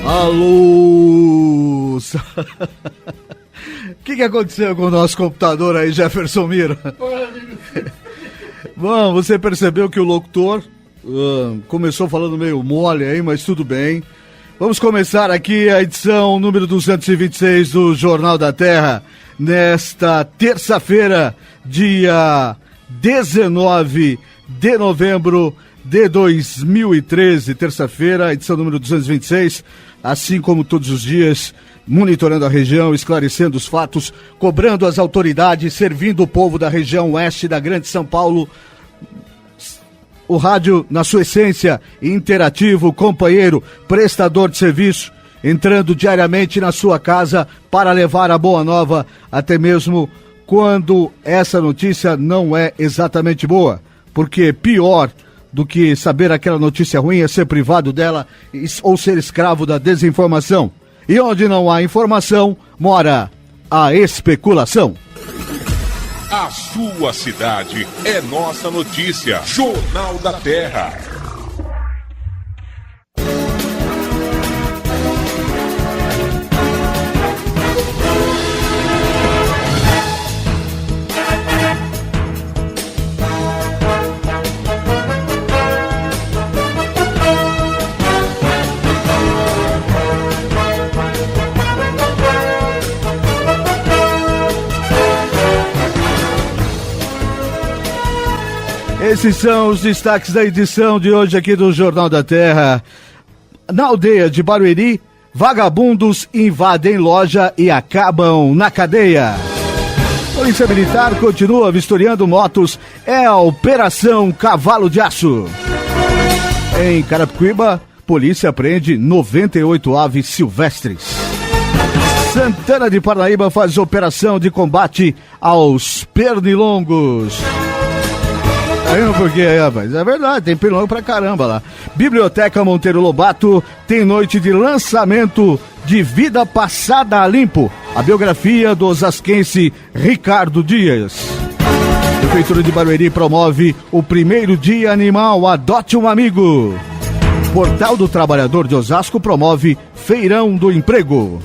Alô! O que aconteceu com o nosso computador aí, Jefferson Mira? Bom, você percebeu que o locutor começou falando meio mole aí, mas tudo bem. Vamos começar aqui a edição número 226 do Jornal da Terra, nesta terça-feira, dia 19 de novembro de 2013, terça-feira, edição número 226, assim como todos os dias, monitorando a região, esclarecendo os fatos, cobrando as autoridades, servindo o povo da região oeste da Grande São Paulo. O rádio, na sua essência, interativo, companheiro, prestador de serviço, entrando diariamente na sua casa para levar a boa nova, até mesmo quando essa notícia não é exatamente boa, porque pior do que saber aquela notícia ruim é ser privado dela ou ser escravo da desinformação. E onde não há informação, mora a especulação. A sua cidade é nossa notícia. Jornal da Terra. Esses são os destaques da edição de hoje aqui do Jornal da Terra. Na aldeia de Barueri, vagabundos invadem loja e acabam na cadeia. Polícia Militar continua vistoriando motos. É a Operação Cavalo de Aço. Em Carapicuíba, polícia prende 98 aves silvestres. Santana de Parnaíba faz operação de combate aos pernilongos. Aí não por quê, rapaz? É verdade, tem pernilongo pra caramba lá. Biblioteca Monteiro Lobato tem noite de lançamento de Vida Passada a Limpo, a biografia do osasquense Ricardo Dias. Prefeitura de Barueri promove o primeiro dia animal Adote um Amigo. Portal do Trabalhador de Osasco promove Feirão do Emprego.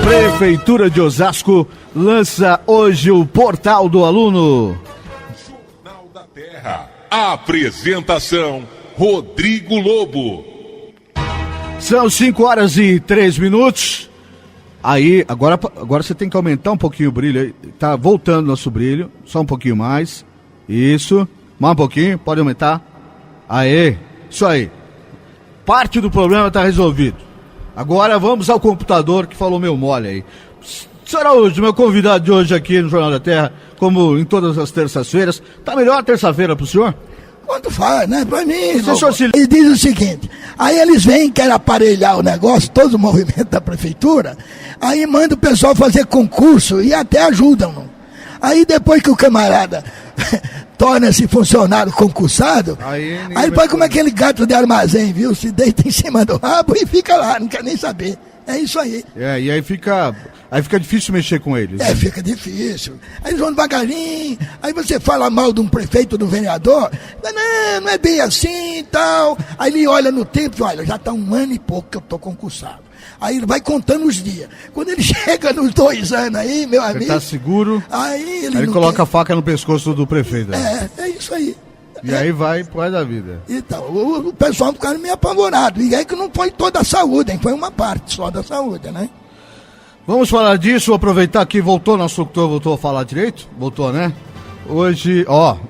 Prefeitura de Osasco lança hoje o Portal do Aluno. Terra. Apresentação: Rodrigo Lobo. São 5h03. Aí, agora você tem que aumentar um pouquinho o brilho aí. Tá voltando nosso brilho. Só um pouquinho mais. Isso. Mais um pouquinho. Pode aumentar. Aê. Isso aí. Parte do problema tá resolvido. Agora vamos ao computador que falou meu mole aí. Senhor Araújo, meu convidado de hoje aqui no Jornal da Terra, como em todas as terças-feiras. Tá melhor a terça-feira pro senhor? Quando faz, né? Pra mim. Ele diz o seguinte: aí eles vêm, querem aparelhar o negócio, todo o movimento da prefeitura, aí manda o pessoal fazer concurso e até ajudam. Aí depois que o camarada torna-se funcionário concursado, aí depois como aquele gato de armazém, viu? Se deita em cima do rabo e fica lá, não quer nem saber. É isso aí. E aí fica difícil mexer com eles. Né? Fica difícil. Aí eles vão devagarinho, aí você fala mal de um prefeito, do vereador, não é bem assim e tal. Aí ele olha no tempo e olha, já tá 1 ano e pouco que eu tô concursado. Aí ele vai contando os dias. Quando ele chega nos 2 anos aí, meu amigo... Ele tá seguro, aí ele coloca a faca no pescoço do prefeito. É isso aí. E aí vai pro resto da vida. Então, o pessoal ficaram meio apavorado. E aí que não foi toda a saúde, hein? Foi uma parte só da saúde, né? Vamos falar disso, aproveitar que voltou, nosso locutor voltou a falar direito. Voltou, né? Hoje,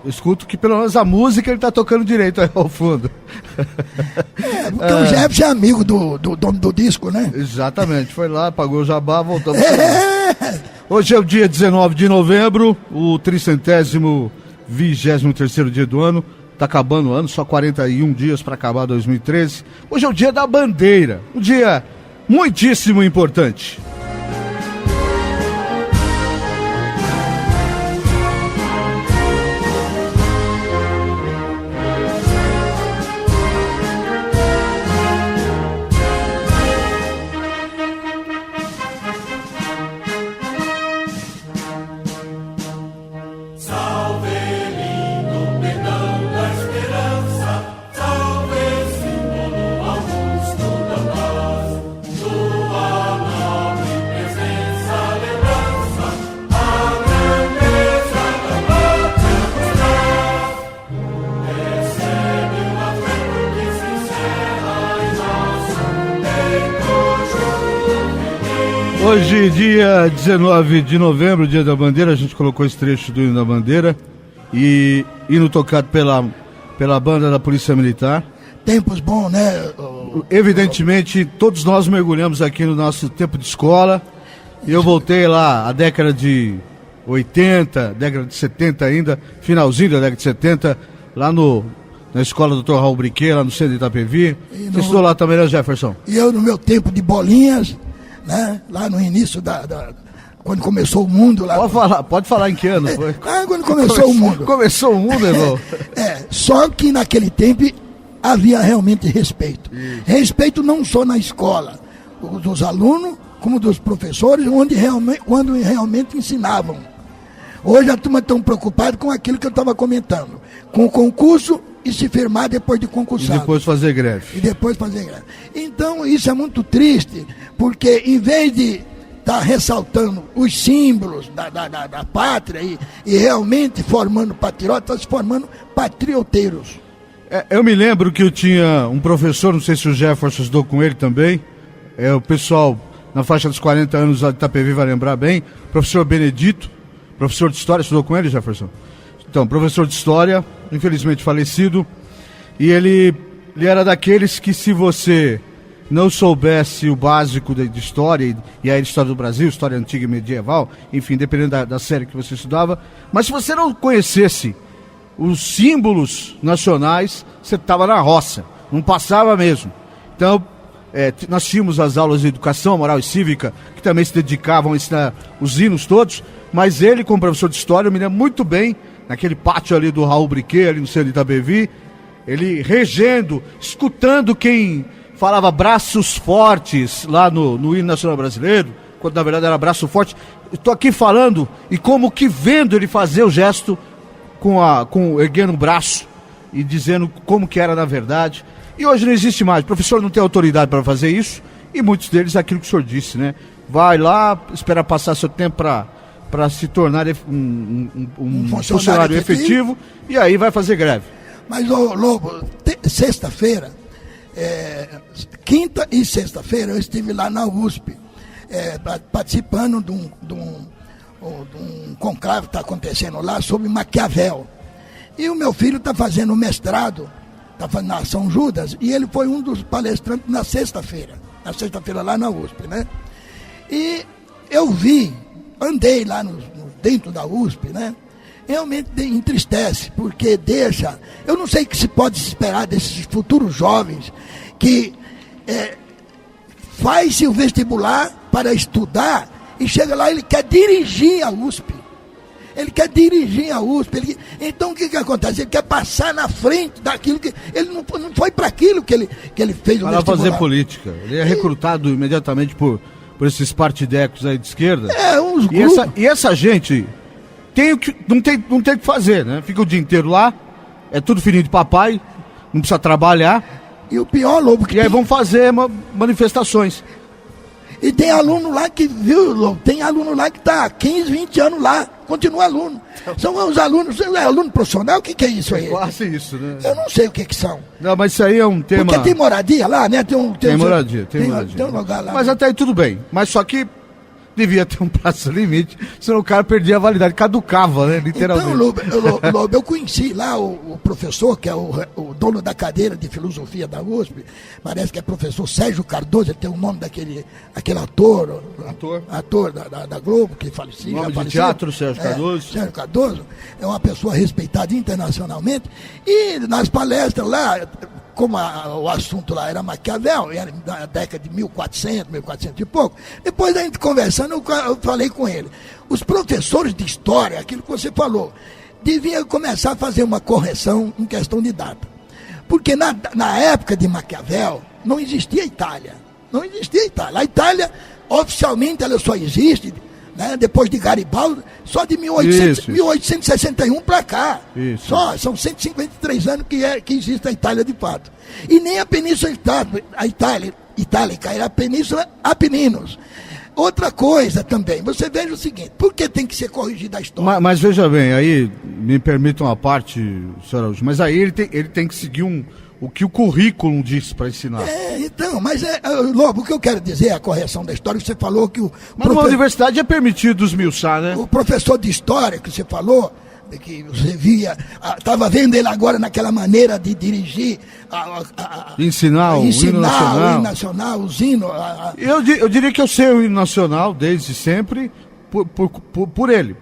escuto que pelo menos a música ele tá tocando direito aí ao fundo. Porque o Jefferson é amigo do dono do disco, né? Exatamente, foi lá, pagou o jabá, voltamos. Hoje é o dia 19 de novembro, o 323º dia do ano. Tá acabando o ano, só 41 dias para acabar 2013. Hoje é o dia da bandeira, um dia muitíssimo importante. Hoje, dia 19 de novembro, dia da bandeira, a gente colocou esse trecho do hino da bandeira e hino tocado pela banda da Polícia Militar. Tempos bons, né? Evidentemente, todos nós mergulhamos aqui no nosso tempo de escola. E eu voltei lá, a década de 80, década de 70 ainda, finalzinho da década de 70, lá na escola do Dr. Raul Briquet, lá no centro de Itapevi. Você estudou lá também, né, Jefferson? E eu, no meu tempo de bolinhas, né? Lá no início quando começou o mundo lá. Pode falar em que ano foi? Quando começou o mundo. Começou o mundo, irmão. Só que naquele tempo havia realmente respeito. Isso. Respeito não só na escola, dos alunos, como dos professores, quando realmente ensinavam. Hoje a turma está preocupada com aquilo que eu estava comentando, com o concurso e se firmar depois de concursar. E depois fazer greve. Então isso é muito triste, porque em vez de estar ressaltando os símbolos da pátria e realmente formando patriotas, está se formando patrioteiros. Eu me lembro que eu tinha um professor, não sei se o Jefferson estudou com ele também, o pessoal na faixa dos 40 anos lá de Itapevi vai lembrar bem, professor Benedito, professor de História, estudou com ele, Jefferson? Então, professor de História, infelizmente falecido, e ele era daqueles que, se você não soubesse o básico de História, e aí História do Brasil, História Antiga e Medieval, enfim, dependendo da série que você estudava, mas se você não conhecesse os símbolos nacionais, você estava na roça, não passava mesmo. Então, nós tínhamos as aulas de educação, moral e cívica, que também se dedicavam a ensinar os hinos todos, mas ele, como professor de História, eu me lembro muito bem, naquele pátio ali do Raul Briquet, ali no centro de Itapevi, ele regendo, escutando quem falava braços fortes lá no hino nacional brasileiro, quando na verdade era braço forte. Estou aqui falando e como que vendo ele fazer o gesto erguendo o braço e dizendo como que era na verdade. E hoje não existe mais, o professor não tem autoridade para fazer isso, e muitos deles aquilo que o senhor disse, né? Vai lá, espera passar seu tempo para se tornar um funcionário efetivo, e aí vai fazer greve. Mas, Lobo, sexta-feira, quinta e sexta-feira, eu estive lá na USP, participando de um conclave que está acontecendo lá sobre Maquiavel. E o meu filho está fazendo mestrado, está fazendo na São Judas, e ele foi um dos palestrantes na sexta-feira lá na USP, né? E eu andei lá dentro da USP, né? Realmente entristece, porque eu não sei o que se pode esperar desses futuros jovens que faz-se o vestibular para estudar e chega lá, ele quer dirigir a USP. Então o que acontece? Ele quer passar na frente daquilo que... Ele não foi para aquilo que ele fez o vestibular. Para fazer política. Ele é recrutado imediatamente por esses partidecos aí de esquerda. Uns grupos. E essa gente não tem o que fazer, né? Fica o dia inteiro lá, é tudo filhinho de papai, não precisa trabalhar. E o pior, Lobo, aí vão fazer manifestações. E tem aluno lá que, tem aluno lá que está há 15, 20 anos lá, continua aluno. São os alunos, é aluno profissional, o que é isso aí? É quase isso, né? Eu não sei o que são. Não, mas isso aí é um tema... Porque tem moradia lá, né? Tem moradia. Tem um lugar lá. Mas até aí tudo bem, mas só que devia ter um prazo limite, senão o cara perdia a validade, caducava, né? Literalmente. Então, Lobo, eu conheci lá o professor, que é o dono da cadeira de filosofia da USP, parece que é professor Sérgio Cardoso, ele tem o nome daquele ator da Globo, que faleceu. Nome de teatro, Sérgio Cardoso. Sérgio Cardoso é uma pessoa respeitada internacionalmente, e nas palestras lá, como o assunto lá era Maquiavel, era na década de 1400 e pouco, depois da gente conversando, eu falei com ele, os professores de história, aquilo que você falou, deviam começar a fazer uma correção em questão de data. Porque na época de Maquiavel, não existia Itália. A Itália, oficialmente, ela só existe, né, depois de Garibaldi, só de 1861 para cá. Isso. São 153 anos que existe a Itália de fato. E nem a Península Itálica, era a Península Apeninos. Outra coisa também, você veja o seguinte, por que tem que ser corrigida a história? Mas veja bem, aí me permita uma parte, senhor Araújo, mas aí ele tem que seguir um o que o currículo diz para ensinar. Então, mas, Lobo, o que eu quero dizer é a correção da história, que você falou que Mas numa universidade é permitido esmiuçar, né? O professor de história que você falou, que você via, estava vendo ele agora naquela maneira de dirigir, ensinar o hino nacional. Os hinos. Eu diria que eu sei o hino nacional desde sempre, por ele,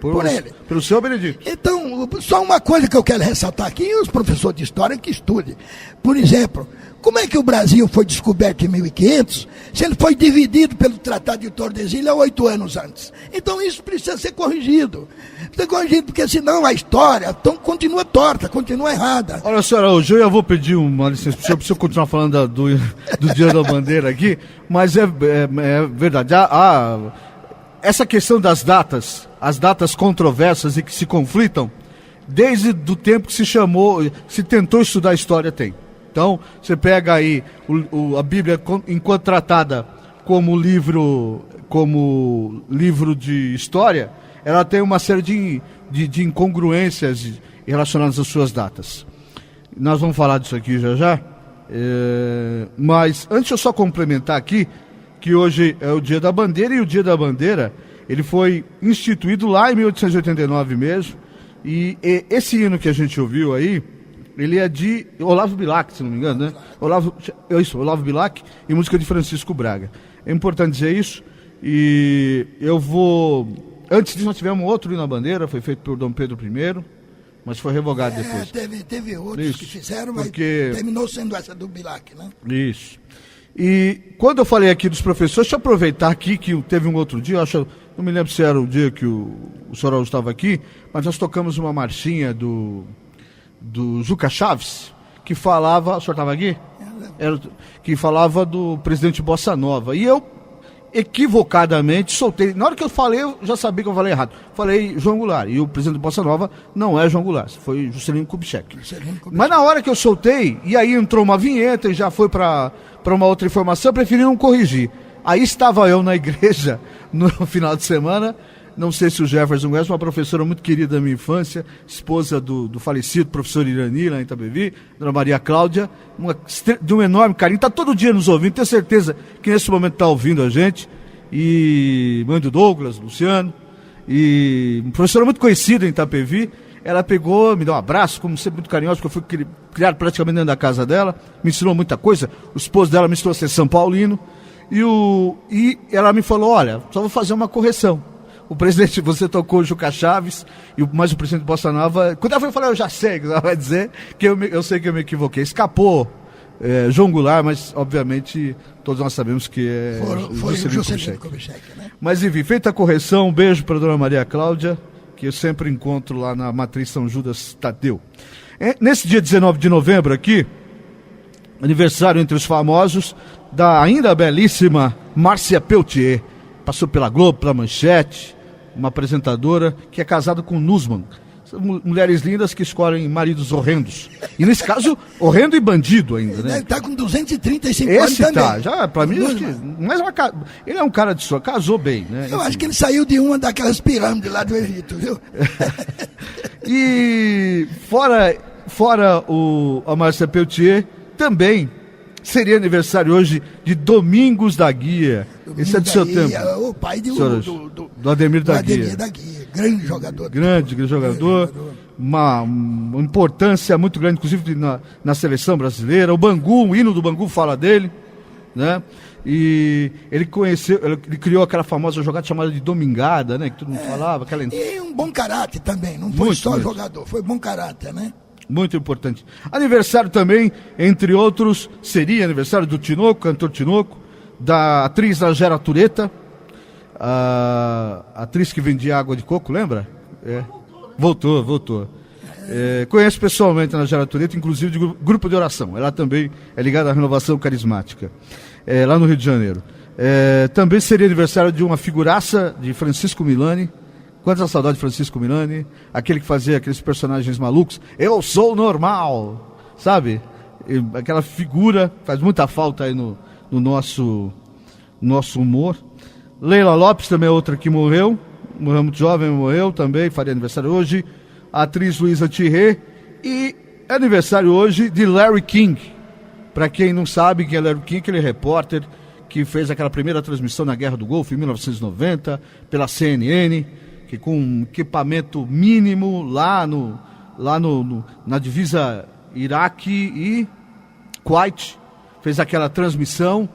pelo seu Benedito. Então, só uma coisa que eu quero ressaltar aqui, os professores de história que estudem. Por exemplo, como é que o Brasil foi descoberto em 1500, se ele foi dividido pelo Tratado de Tordesilhas 8 anos antes? Então isso precisa ser corrigido. Precisa ser corrigido, porque senão a história continua torta, continua errada. Olha, senhora, hoje eu vou pedir uma licença para o senhor, para o senhor continuar falando do Dia da Bandeira aqui, mas é verdade. Essa questão das datas, as datas controversas e que se conflitam, desde o tempo que se tentou estudar a história, tem. Então, você pega aí a Bíblia enquanto tratada como livro de história, ela tem uma série de incongruências relacionadas às suas datas. Nós vamos falar disso aqui já. Mas antes eu só complementar aqui que hoje é o Dia da Bandeira, e o Dia da Bandeira ele foi instituído lá em 1889 mesmo, e esse hino que a gente ouviu aí, ele é de Olavo Bilac, se não me engano, né? Olavo Bilac, e música de Francisco Braga. É importante dizer isso, e eu vou... Antes disso nós tivemos outro hino na bandeira, foi feito por Dom Pedro I, mas foi revogado depois. Teve outros isso, que fizeram, mas terminou sendo essa do Bilac, né? Isso. E quando eu falei aqui dos professores, deixa eu aproveitar aqui que teve um outro dia, não me lembro se era o dia que o senhor Araújo estava aqui, mas nós tocamos uma marchinha do Juca Chaves, que falava, o senhor estava aqui? Que falava do presidente Bossa Nova. E eu, equivocadamente, soltei. Na hora que eu falei, eu já sabia que eu falei errado. Falei João Goulart. E o presidente Bossa Nova não é João Goulart, foi Juscelino Kubitschek. Mas na hora que eu soltei, e aí entrou uma vinheta e já foi para uma outra informação, eu preferi não corrigir. Aí estava eu na igreja no final de semana. Não sei se o Jefferson conhece, uma professora muito querida da minha infância, esposa do falecido professor Irani, lá em Itapevi, Dona Maria Cláudia, de um enorme carinho, está todo dia nos ouvindo, tenho certeza que nesse momento está ouvindo a gente, e mãe do Douglas, Luciano, e uma professora muito conhecida em Itapevi. Ela pegou, me deu um abraço, como sempre muito carinhosa, porque eu fui criado praticamente dentro da casa dela, me ensinou muita coisa, o esposo dela me ensinou a ser São Paulino, e ela me falou, olha, só vou fazer uma correção. O presidente, você tocou o Juca Chaves, mas o presidente Bossa Nova, quando ela foi falar, eu já sei, ela vai dizer que eu sei que eu me equivoquei. Escapou João Goulart, mas obviamente todos nós sabemos que foi o Juscelino Kubitschek, né? Mas enfim, feita a correção, um beijo para a Dona Maria Cláudia, que eu sempre encontro lá na Matriz São Judas Tadeu. Nesse dia 19 de novembro aqui, aniversário entre os famosos da ainda belíssima Márcia Peltier. Passou pela Globo, pela Manchete, uma apresentadora que é casada com Nussmann. São mulheres lindas que escolhem maridos horrendos. E nesse caso, horrendo e bandido ainda, né? Ele está com 235 anos Esse também. Tá, já, pra mim, acho que, mas ele é um cara de sua, casou bem, né? Eu acho que ele saiu de uma daquelas pirâmides lá do Egito, viu? E fora a Márcia Peltier, também seria aniversário hoje de Domingos da Guia. Esse é do seu tempo. O pai do Ademir da Guia. Ademir da Guia, grande jogador. Grande jogador. Uma importância muito grande, inclusive na seleção brasileira. O Bangu, o hino do Bangu fala dele, né? E ele criou aquela famosa jogada chamada de domingada, né? Que todo mundo falava. E um bom caráter também, não foi só jogador, foi bom caráter, né? Muito importante. Aniversário também, entre outros, seria aniversário do Tinoco, cantor Tinoco, da atriz Angela Tureta, a atriz que vendia água de coco, lembra? Voltou. Conheço pessoalmente a Angela Tureta, inclusive de grupo de oração. Ela também é ligada à renovação carismática, lá no Rio de Janeiro. Também seria aniversário de uma figuraça de Francisco Milani. Quanta saudade de Francisco Milani, aquele que fazia aqueles personagens malucos. Eu sou normal, sabe? Aquela figura faz muita falta aí no nosso humor. Leila Lopes também é outra que morreu muito jovem, morreu também, faria aniversário hoje. A atriz Luísa Thierry, e é aniversário hoje de Larry King, Para quem não sabe quem é Larry King, aquele repórter que fez aquela primeira transmissão na Guerra do Golfo em 1990, pela CNN, que com um equipamento mínimo na divisa Iraque e Kuwait, fez aquela transmissão,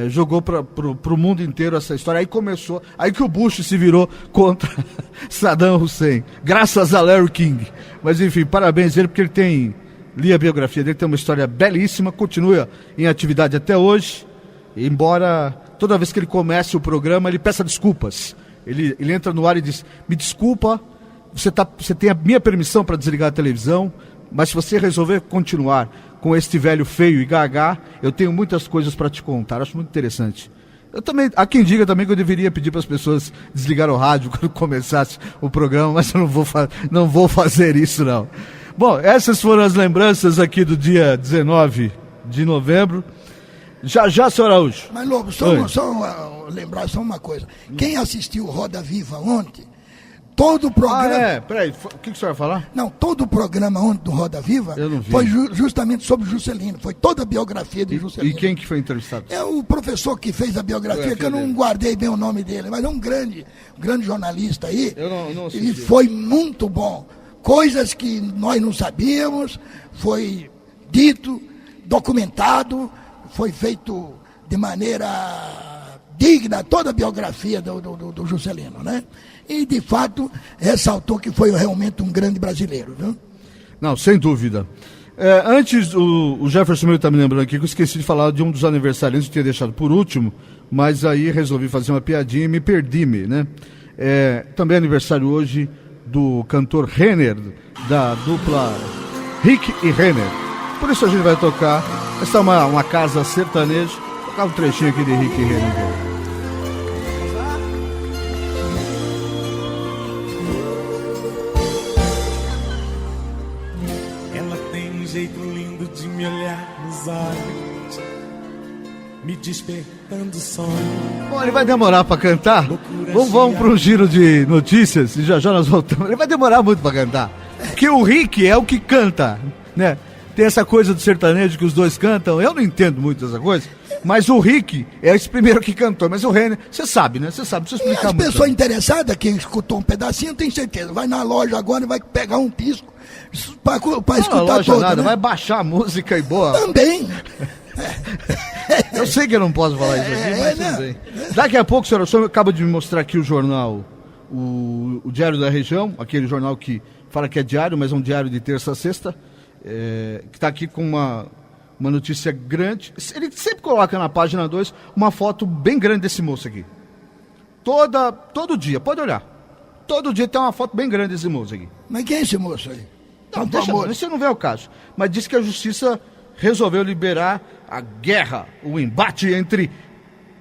jogou para o mundo inteiro essa história. Aí que o Bush se virou contra Saddam Hussein, graças a Larry King. Mas enfim, parabéns a ele, porque li a biografia dele, tem uma história belíssima, continua em atividade até hoje, embora toda vez que ele comece o programa, ele peça desculpas. Ele entra no ar e diz: me desculpa, você tem a minha permissão para desligar a televisão, mas se você resolver continuar com este velho feio e gaga, eu tenho muitas coisas para te contar. Eu acho muito interessante. Eu também, há quem diga também que eu deveria pedir para as pessoas desligar o rádio quando começasse o programa, mas eu não vou fazer isso, não. Bom, essas foram as lembranças aqui do dia 19 de novembro. Já, senhor Araújo. Mas, Lobo, lembrar só uma coisa. Quem assistiu Roda Viva ontem, todo o programa... peraí, o que o senhor vai falar? Não, todo o programa ontem do Roda Viva foi justamente sobre Juscelino, foi toda a biografia de Juscelino. E quem que foi entrevistado? É o professor que fez a biografia, que eu não guardei bem o nome dele, mas é um grande jornalista aí. Eu não assisti. E foi muito bom. Coisas que nós não sabíamos, foi dito, documentado, foi feito de maneira digna toda a biografia do Juscelino, né? E, de fato, ressaltou que foi realmente um grande brasileiro, viu? Não, sem dúvida. Antes, o Jefferson está me lembrando aqui que eu esqueci de falar de um dos aniversariantes que eu tinha deixado por último, mas aí resolvi fazer uma piadinha e me perdi-me, né? Também é aniversário hoje do cantor Renner, da dupla Rick e Renner. Por isso a gente vai tocar. Essa é uma casa sertaneja. Vou tocar um trechinho aqui de Rick e Renner. Jeito lindo de me olhar nos olhos, me despertando sonho. Bom, ele vai demorar para cantar. Vamos para um giro de notícias e já nós voltamos. Ele vai demorar muito para cantar, porque o Rick é o que canta, né? Tem essa coisa do sertanejo que os dois cantam. Eu não entendo muito essa coisa, mas o Rick é esse primeiro que cantou. Mas o Renner, você sabe, né? Você sabe, deixa eu explicar muito. As pessoas interessadas, que escutou um pedacinho, tem certeza. Vai na loja agora e vai pegar um disco para escutar todo, nada, né? Vai baixar a música e boa. Também. Eu sei que eu não posso falar isso aqui, mas tudo bem. Daqui a pouco, senhor, o senhor acaba de me mostrar aqui o jornal, o Diário da Região, aquele jornal que fala que é diário, mas é um diário de terça a sexta, que está aqui com uma notícia grande. Ele sempre coloca na página 2 uma foto bem grande desse moço aqui. Todo dia, pode olhar. Todo dia tem uma foto bem grande desse moço aqui. Mas quem é esse moço aí? Não, isso não vem ao caso. Mas diz que a justiça resolveu liberar a guerra, o embate entre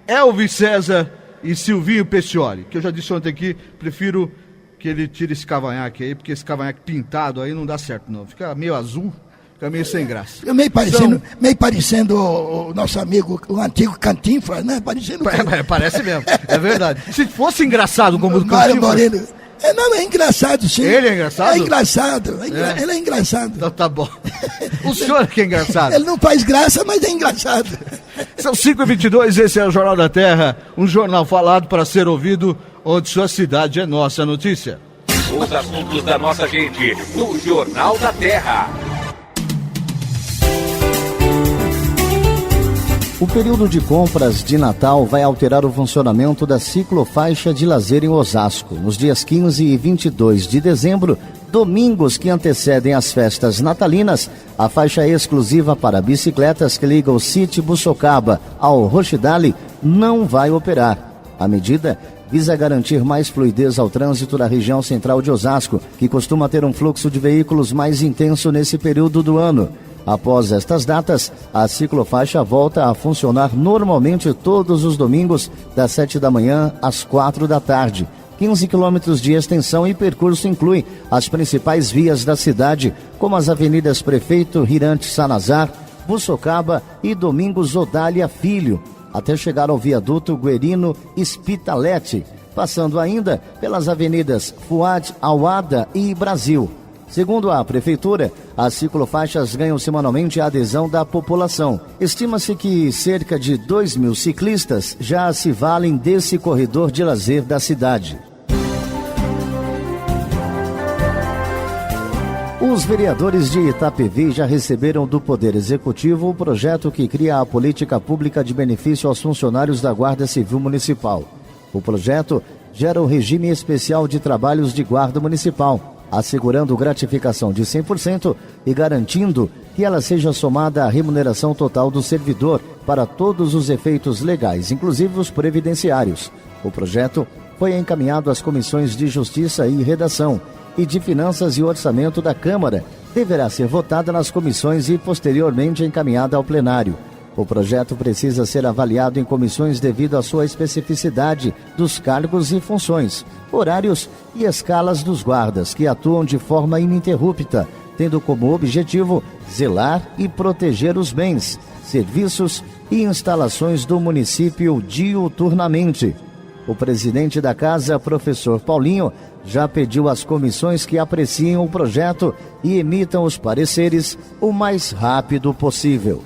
Elvis César e Silvinho Pescioli. Que eu já disse ontem aqui, prefiro que ele tire esse cavanhaque aí, porque esse cavanhaque pintado aí não dá certo não. Fica meio azul, fica meio sem graça. Meio parecendo o nosso amigo, o antigo Cantinflas, né? Parece mesmo, é verdade. Se fosse engraçado como o Mário Moreno. Não, é engraçado, sim. Ele é engraçado? É engraçado. Ele é engraçado. Então tá bom. O senhor que é engraçado. Ele não faz graça, mas é engraçado. São 5h22, esse é o Jornal da Terra, um jornal falado para ser ouvido, onde sua cidade é nossa notícia. Os assuntos da nossa gente, no Jornal da Terra. O período de compras de Natal vai alterar o funcionamento da ciclofaixa de lazer em Osasco. Nos dias 15 e 22 de dezembro, domingos que antecedem as festas natalinas, a faixa exclusiva para bicicletas que liga o City Bussocaba ao Rochidale não vai operar. A medida visa garantir mais fluidez ao trânsito da região central de Osasco, que costuma ter um fluxo de veículos mais intenso nesse período do ano. Após estas datas, a ciclofaixa volta a funcionar normalmente todos os domingos, das 7 da manhã às 4 da tarde. 15 quilômetros de extensão e percurso inclui as principais vias da cidade, como as avenidas Prefeito Rirante Sanazar, Bussocaba e Domingos Odália Filho, até chegar ao viaduto Guerino Spitalete, passando ainda pelas avenidas Fuad Awada e Brasil. Segundo a Prefeitura, as ciclofaixas ganham semanalmente a adesão da população. Estima-se que cerca de 2.000 ciclistas já se valem desse corredor de lazer da cidade. Os vereadores de Itapevi já receberam do Poder Executivo o projeto que cria a política pública de benefício aos funcionários da Guarda Civil Municipal. O projeto gera o regime especial de trabalhos de guarda municipal, assegurando gratificação de 100% e garantindo que ela seja somada à remuneração total do servidor para todos os efeitos legais, inclusive os previdenciários. O projeto foi encaminhado às comissões de Justiça e Redação e de Finanças e Orçamento da Câmara. Deverá ser votada nas comissões e posteriormente encaminhada ao plenário. O projeto precisa ser avaliado em comissões devido à sua especificidade dos cargos e funções, horários e escalas dos guardas, que atuam de forma ininterrupta, tendo como objetivo zelar e proteger os bens, serviços e instalações do município diuturnamente. O presidente da casa, professor Paulinho, já pediu às comissões que apreciem o projeto e emitam os pareceres o mais rápido possível.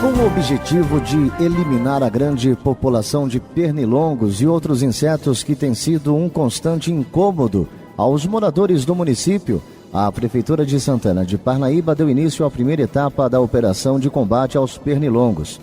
Com o objetivo de eliminar a grande população de pernilongos e outros insetos que tem sido um constante incômodo aos moradores do município, a Prefeitura de Santana de Parnaíba deu início à primeira etapa da operação de combate aos pernilongos.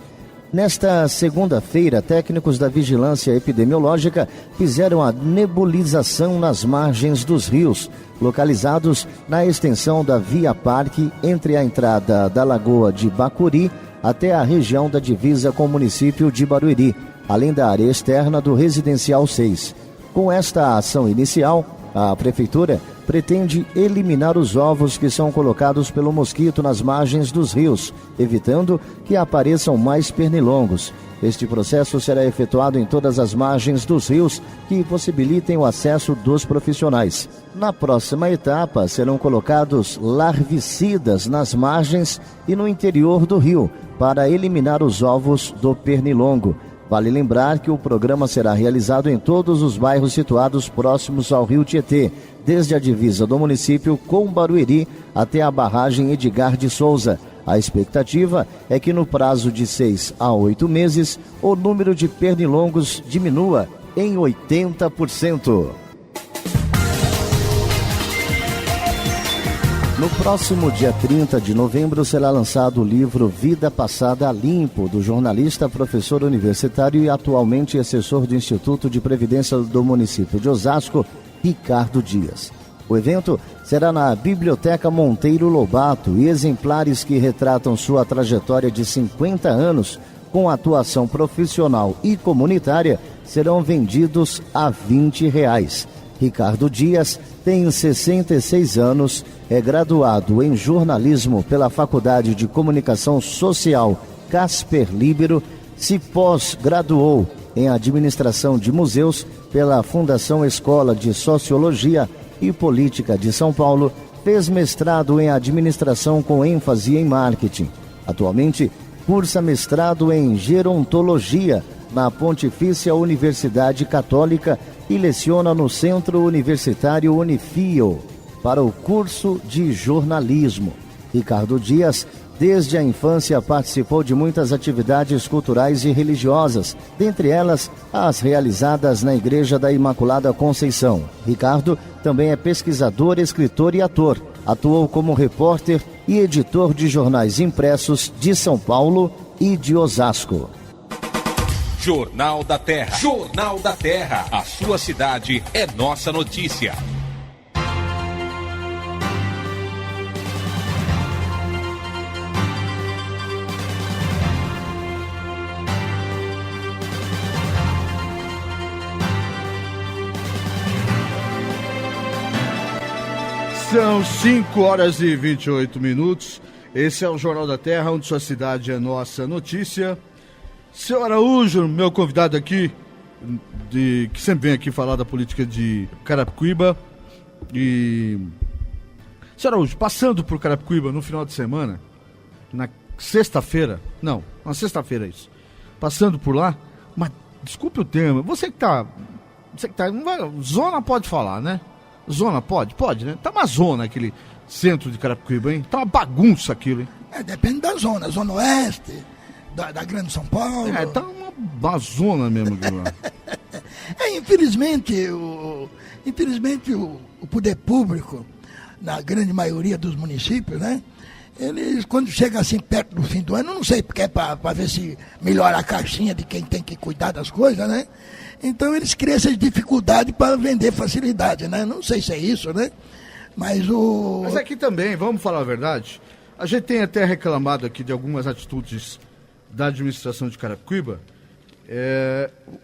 Nesta segunda-feira, técnicos da Vigilância Epidemiológica fizeram a nebulização nas margens dos rios, localizados na extensão da Via Parque entre a entrada da Lagoa de Bacuri até a região da divisa com o município de Barueri, além da área externa do Residencial 6. Com esta ação inicial, a Prefeitura pretende eliminar os ovos que são colocados pelo mosquito nas margens dos rios, evitando que apareçam mais pernilongos. Este processo será efetuado em todas as margens dos rios que possibilitem o acesso dos profissionais. Na próxima etapa, serão colocados larvicidas nas margens e no interior do rio, para eliminar os ovos do pernilongo. Vale lembrar que o programa será realizado em todos os bairros situados próximos ao rio Tietê, desde a divisa do município com Barueri até a barragem Edgar de Souza. A expectativa é que no prazo de 6 a 8 meses, o número de pernilongos diminua em 80%. No próximo dia 30 de novembro será lançado o livro Vida Passada a Limpo, do jornalista, professor universitário e atualmente assessor do Instituto de Previdência do município de Osasco, Ricardo Dias. O evento será na Biblioteca Monteiro Lobato e exemplares que retratam sua trajetória de 50 anos com atuação profissional e comunitária serão vendidos a R$20. Ricardo Dias tem 66 anos, é graduado em jornalismo pela Faculdade de Comunicação Social Casper Líbero, se pós-graduou em administração de museus pela Fundação Escola de Sociologia e Política de São Paulo, fez mestrado em administração com ênfase em marketing. Atualmente, cursa mestrado em gerontologia na Pontifícia Universidade Católica e leciona no Centro Universitário Unifio para o curso de jornalismo. Ricardo Dias, desde a infância, participou de muitas atividades culturais e religiosas, dentre elas as realizadas na Igreja da Imaculada Conceição. Ricardo também é pesquisador, escritor e ator. Atuou como repórter e editor de jornais impressos de São Paulo e de Osasco. Jornal da Terra. Jornal da Terra. A sua cidade é nossa notícia. São 5 horas e 28 minutos. Esse é o Jornal da Terra, onde sua cidade é nossa notícia. Seu Araújo, meu convidado aqui, que sempre vem aqui falar da política de Carapicuíba. E, seu Araújo, passando por Carapicuíba no final de semana, na sexta-feira, passando por lá, mas desculpe o termo, você que está Você que tá, não vai, zona pode falar, né? Zona pode, né? Tá uma zona aquele centro de Carapicuíba, hein? Tá uma bagunça aquilo, hein? Depende da zona. Zona Oeste, da Grande São Paulo. Tá uma zona mesmo aquilo lá. Infelizmente, o poder público, na grande maioria dos municípios, né? Eles, quando chega assim perto do fim do ano, não sei, porque é para ver se melhora a caixinha de quem tem que cuidar das coisas, né? Então eles criam essas dificuldades para vender facilidade, né? Não sei se é isso, né? Mas aqui também, vamos falar a verdade, a gente tem até reclamado aqui de algumas atitudes da administração de Carapicuíba,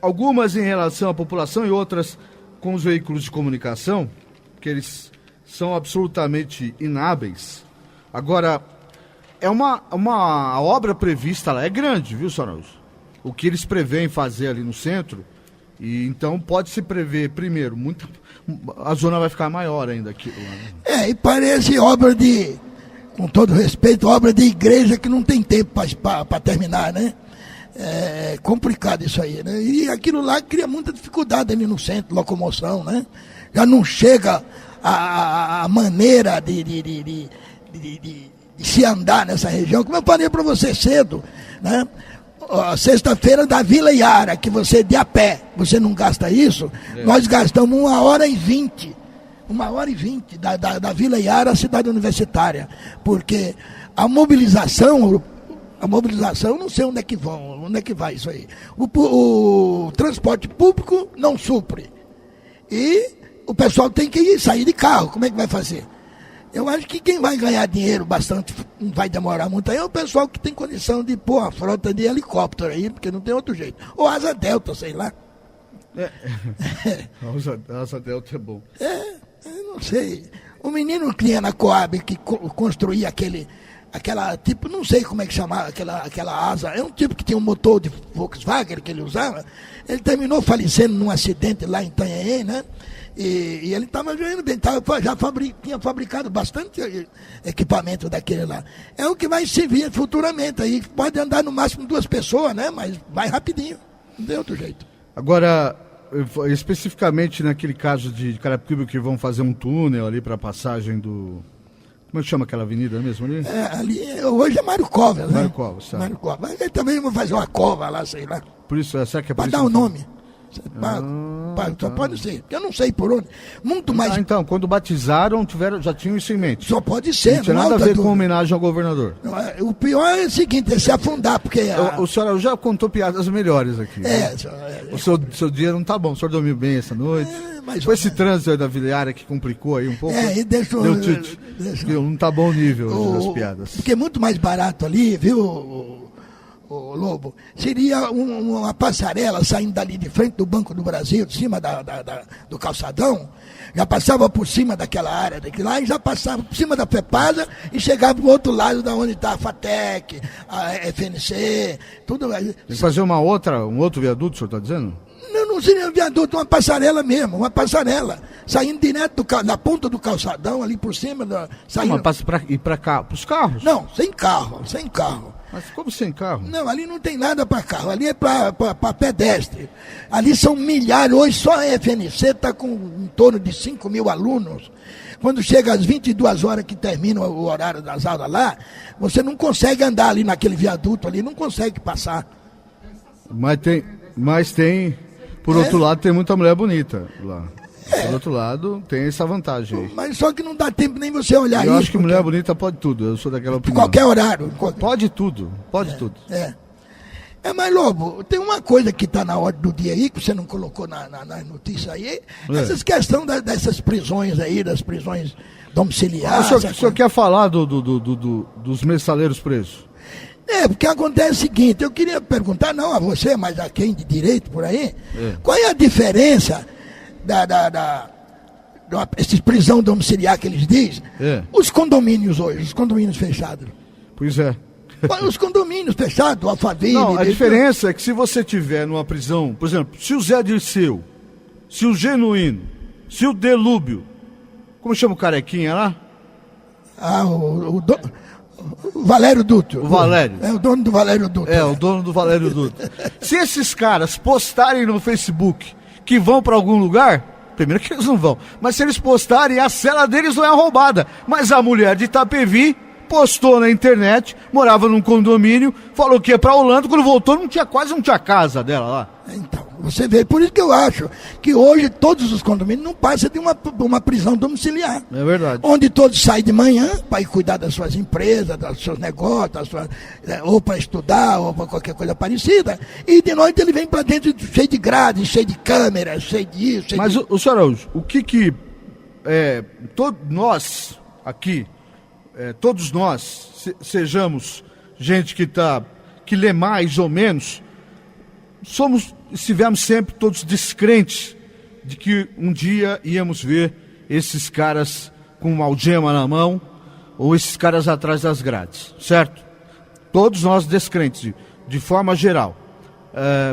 algumas em relação à população e outras com os veículos de comunicação, que eles são absolutamente inábeis. Agora, a obra prevista lá é grande, viu, Soros? O que eles preveem fazer ali no centro, e então pode-se prever, primeiro, a zona vai ficar maior ainda aqui. E parece obra com todo respeito, obra de igreja que não tem tempo para terminar, né? É complicado isso aí, né? E aquilo lá cria muita dificuldade ali no centro, locomoção, né? Já não chega a maneira de se andar nessa região, como eu falei para você cedo, né? Sexta-feira da Vila Iara, que você de a pé, você não gasta isso, nós gastamos 1h20, 1h20 da Vila Iara à cidade universitária, porque a mobilização, não sei onde é que vai isso aí. O transporte público não supre, e o pessoal tem que sair de carro, como é que vai fazer? Eu acho que quem vai ganhar dinheiro bastante, não vai demorar muito aí, é o pessoal que tem condição de pôr a frota de helicóptero aí, porque não tem outro jeito. Ou asa delta, sei lá. Asa delta é bom. Eu não sei. O menino que tinha na Coab, que construía aquela tipo, não sei como é que chamava, aquela asa, é um tipo que tinha um motor de Volkswagen que ele usava, ele terminou falecendo num acidente lá em Itanhaém, né? E ele estava ganhando bem, tinha fabricado bastante equipamento daquele lá. É o que vai servir futuramente aí, pode andar no máximo 2 pessoas, né? Mas vai rapidinho, não tem outro jeito. Agora, especificamente naquele caso de Carapicuíba, que vão fazer um túnel ali para a passagem do... Como é que chama aquela avenida mesmo ali? Ali hoje é Mário Covas, né? Mário Covas, sabe? Mário Covas. Mas ele também vai fazer uma cova lá, sei lá. Por isso, será que é por para isso? Dar o nome. Só pode ser, eu não sei por onde. Muito mais. Então, quando batizaram, já tinham isso em mente. Só pode ser. Não tinha nada a ver com homenagem ao governador. O pior é o seguinte, é se afundar, porque... O senhor já contou piadas melhores aqui. Né? O seu dia não tá bom, o senhor dormiu bem essa noite. Foi esse trânsito aí da Vila Iara que complicou aí um pouco? E deixou... Não tá bom o nível das piadas. Porque é muito mais barato ali, viu... O Lobo, seria uma passarela saindo dali de frente do Banco do Brasil, de cima do calçadão, já passava por cima daquela área daqui lá, e já passava por cima da FEPASA e chegava do outro lado da onde está a FATEC, a FNC, tudo. Tem que fazer um outro viaduto, o senhor está dizendo? Não seria um viaduto, uma passarela mesmo, saindo direto da ponta do calçadão, ali por cima. Mas para os carros? Não, sem carro. Mas como sem carro? Não, ali não tem nada para carro, ali é para pedestre. Ali são milhares, hoje só a FNC está com em torno de 5 mil alunos. Quando chega às 22 horas que termina o horário das aulas lá, você não consegue andar ali naquele viaduto ali, não consegue passar. Mas tem, por outro lado, tem muita mulher bonita lá. Por outro lado, tem essa vantagem aí. Mas só que não dá tempo nem você olhar isso. Eu acho que mulher bonita pode tudo, eu sou daquela opinião. Qualquer horário. Pode tudo. Mas Lobo, tem uma coisa que está na ordem do dia aí, que você não colocou na notícia aí, essas questões dessas prisões aí, das prisões domiciliares. O senhor quer falar dos mensaleiros presos? Porque acontece o seguinte, eu queria perguntar, não a você, mas a quem de direito por aí, qual é a diferença esses prisão domiciliar que eles dizem, os condomínios hoje, os condomínios fechados. Pois é. Os condomínios fechados, o Alphaville... Não, a diferença é que se você tiver numa prisão, por exemplo, se o Zé Dirceu, se o Genuíno, se o Delúbio, como chama o carequinha lá? O Valério Dutra. O Valério. É o dono do Valério Dutra. O dono do Valério Dutra. Se esses caras postarem no Facebook que vão para algum lugar, primeiro que eles não vão, mas se eles postarem, a cela deles não é roubada. Mas a mulher de Itapevi postou na internet, morava num condomínio, falou que ia pra Holanda, quando voltou quase não tinha casa dela lá. Então, você vê, por isso que eu acho que hoje todos os condomínios não passam de uma prisão domiciliar. É verdade. Onde todos saem de manhã para ir cuidar das suas empresas, dos seus negócios, ou para estudar, ou para qualquer coisa parecida, e de noite ele vem para dentro cheio de grades, cheio de câmeras, cheio disso. Mas, o senhor Araújo, o que todos nós aqui, todos nós, sejamos gente que lê mais ou menos, estivemos sempre todos descrentes de que um dia íamos ver esses caras com uma algema na mão, ou esses caras atrás das grades, certo? Todos nós descrentes, de forma geral.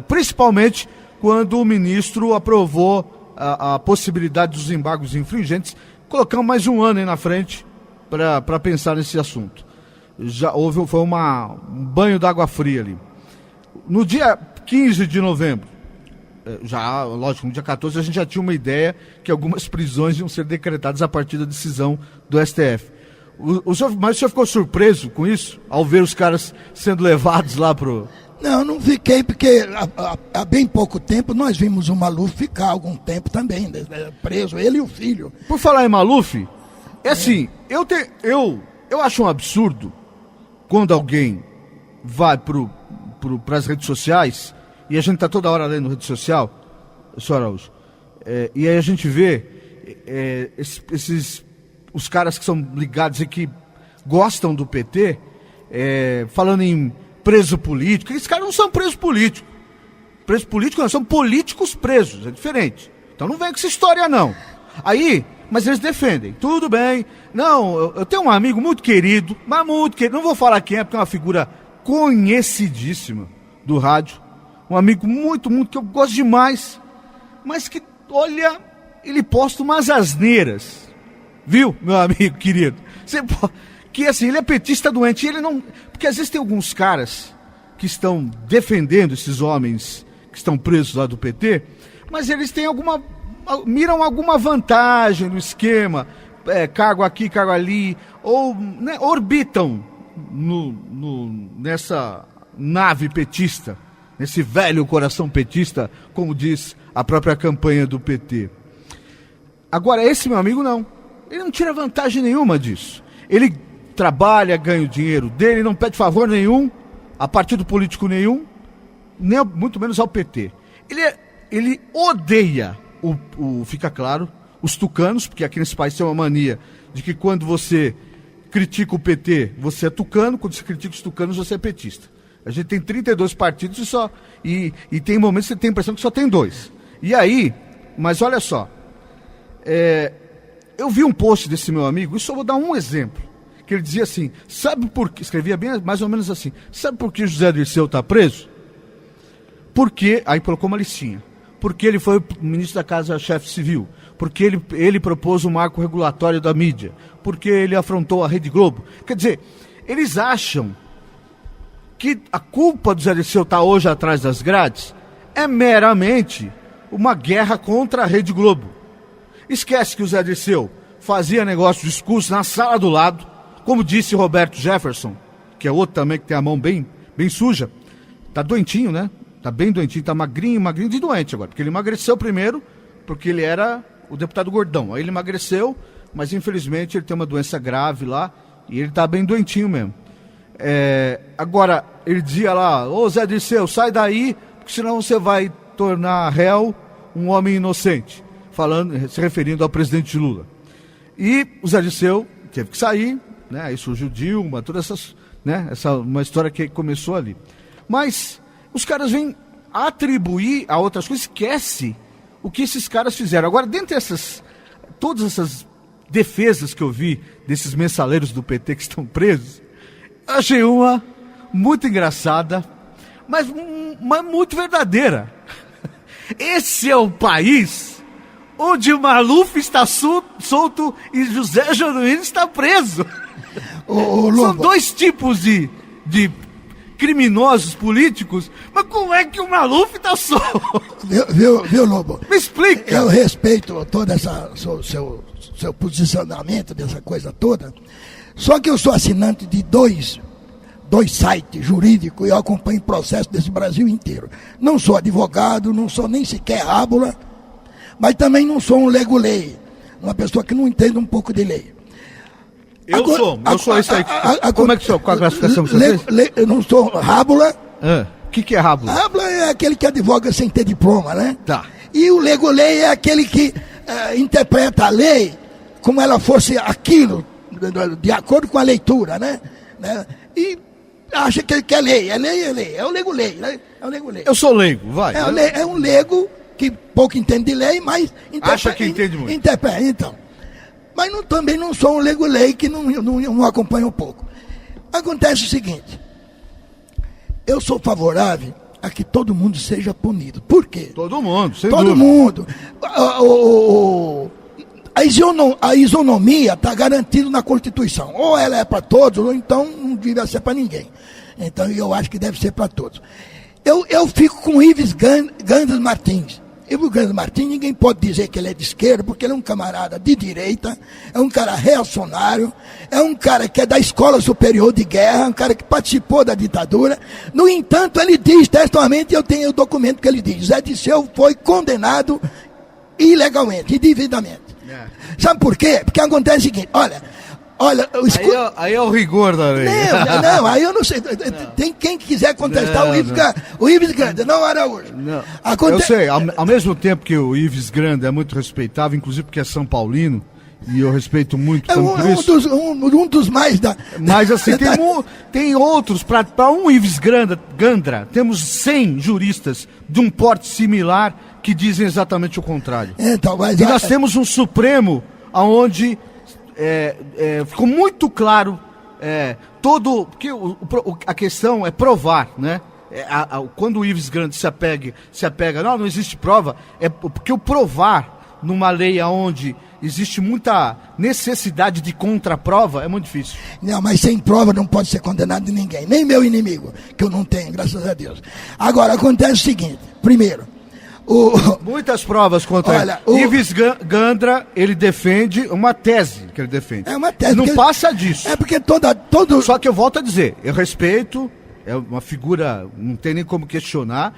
Principalmente quando o ministro aprovou a possibilidade dos embargos infringentes, colocamos mais um ano aí na frente para pensar nesse assunto. Foi um banho d'água fria ali. No dia 15 de novembro, lógico, no dia 14 a gente já tinha uma ideia que algumas prisões iam ser decretadas a partir da decisão do STF. Mas o senhor ficou surpreso com isso? Ao ver os caras sendo levados lá pro... Não fiquei, porque há bem pouco tempo nós vimos o Maluf ficar algum tempo também, preso, ele e o filho. Por falar em Maluf, assim, eu acho um absurdo quando alguém vai para as redes sociais, e a gente está toda hora lendo rede social, senhor Araújo, e aí a gente vê os caras que são ligados e que gostam do PT, falando em preso político. Esses caras não são presos políticos. Preso político não, são políticos presos, é diferente. Então não vem com essa história não. Aí, mas eles defendem, tudo bem. Não, eu tenho um amigo muito querido, mas muito querido, não vou falar quem é, porque é uma figura conhecidíssima do rádio, um amigo muito, muito, que eu gosto demais, mas que, olha, ele posta umas asneiras, viu, meu amigo querido? Que assim, ele é petista doente, e ele não... Porque às vezes tem alguns caras que estão defendendo esses homens que estão presos lá do PT, mas eles têm miram alguma vantagem no esquema, cargo aqui, cargo ali, ou orbitam nessa nave petista, nesse velho coração petista, como diz a própria campanha do PT. Agora, esse meu amigo não. Ele não tira vantagem nenhuma disso. Ele trabalha, ganha o dinheiro dele, não pede favor nenhum a partido político nenhum, nem muito menos ao PT. Ele odeia, fica claro, os tucanos, porque aqui nesse país tem uma mania de que quando você critica o PT, você é tucano, quando você critica os tucanos, você é petista. A gente tem 32 partidos e tem momentos que você tem a impressão que só tem 2. E aí, mas olha só, eu vi um post desse meu amigo, e só vou dar um exemplo, que ele dizia assim, sabe por que, escrevia bem mais ou menos assim, sabe por que José Dirceu está preso? Porque, aí colocou uma listinha, porque ele foi ministro da Casa-Chefe Civil, porque ele propôs o marco regulatório da mídia, porque ele afrontou a Rede Globo. Quer dizer, eles acham que a culpa do Zé Dirceu estar hoje atrás das grades é meramente uma guerra contra a Rede Globo. Esquece que o Zé Dirceu fazia negócio de discurso na sala do lado, como disse Roberto Jefferson, que é outro também que tem a mão bem suja, tá doentinho, né? Tá bem doentinho, tá magrinho de doente agora, porque ele emagreceu primeiro, porque ele era o deputado gordão, aí ele emagreceu, mas infelizmente ele tem uma doença grave lá, e ele tá bem doentinho mesmo. Agora, ele dizia lá, ô Zé Dirceu, sai daí, porque senão você vai tornar réu um homem inocente, se referindo ao presidente Lula. E o Zé Dirceu teve que sair, né? Aí surgiu Dilma, todas essas, né? Uma história que começou ali. Mas os caras vêm atribuir a outras coisas, esquece o que esses caras fizeram. Agora, dentre todas essas defesas que eu vi desses mensaleiros do PT que estão presos, achei uma muito engraçada, mas muito verdadeira. Esse é o país onde Maluf está solto e José Genuíno está preso. São dois tipos de criminosos políticos, mas como é que o Maluf tá solto? Viu, Lobo? Me explica. Eu respeito todo seu posicionamento dessa coisa toda, só que eu sou assinante de dois sites jurídicos e eu acompanho o processo desse Brasil inteiro. Não sou advogado, não sou nem sequer rábula, mas também não sou um legulei, uma pessoa que não entende um pouco de lei. Eu sou esse aí. Como é que sou? Qual a classificação que você fez? Eu não sou rábula. O que é rábula? Rábula é aquele que advoga sem ter diploma, né? Tá. E o legulei é aquele que interpreta a lei como ela fosse aquilo, de acordo com a leitura, né? E acha que é lei. É lei. É o legulei, né? É o legulei. Eu sou leigo, vai. É um leigo que pouco entende de lei, mas acha que entende muito. Interpreta, então. Mas também não sou um legulei que não acompanha um pouco. Acontece o seguinte: eu sou favorável a que todo mundo seja punido. Por quê? Todo mundo, sem todo dúvida. Mundo. A isonomia está garantida na Constituição. Ou ela é para todos, ou então não devia ser para ninguém. Então eu acho que deve ser para todos. Eu fico com o Ives Gandra Martins. Ives Gandra Martins, ninguém pode dizer que ele é de esquerda, porque ele é um camarada de direita, é um cara reacionário, é um cara que é da Escola Superior de Guerra, um cara que participou da ditadura. No entanto, ele diz textualmente, eu tenho o documento que ele diz, Zé Disseu foi condenado ilegalmente, indevidamente. Sabe por quê? Porque acontece o seguinte, olha, aí é o rigor da lei. Não, aí eu não sei. Tem quem quiser contestar o Ives Grande, não Araújo. Eu sei, ao mesmo tempo que o Ives Grande é muito respeitável, inclusive porque é São Paulino, e eu respeito muito por isso. Um dos mais da... Mas assim, tem outros, para um Ives Gandra, temos 100 juristas de um porte similar que dizem exatamente o contrário. Então, e nós temos um Supremo onde... ficou muito claro porque a questão é provar, né? Quando o Ives Grande se apega, não existe prova, é porque o provar numa lei onde existe muita necessidade de contraprova é muito difícil. Não, mas sem prova não pode ser condenado de ninguém, nem meu inimigo, que eu não tenho, graças a Deus. Agora, acontece o seguinte, primeiro, muitas provas contra ele. Ives Gandra, ele defende uma tese que ele defende. É uma tese. Não passa disso. É porque Só que eu volto a dizer, eu respeito, é uma figura, não tem nem como questionar,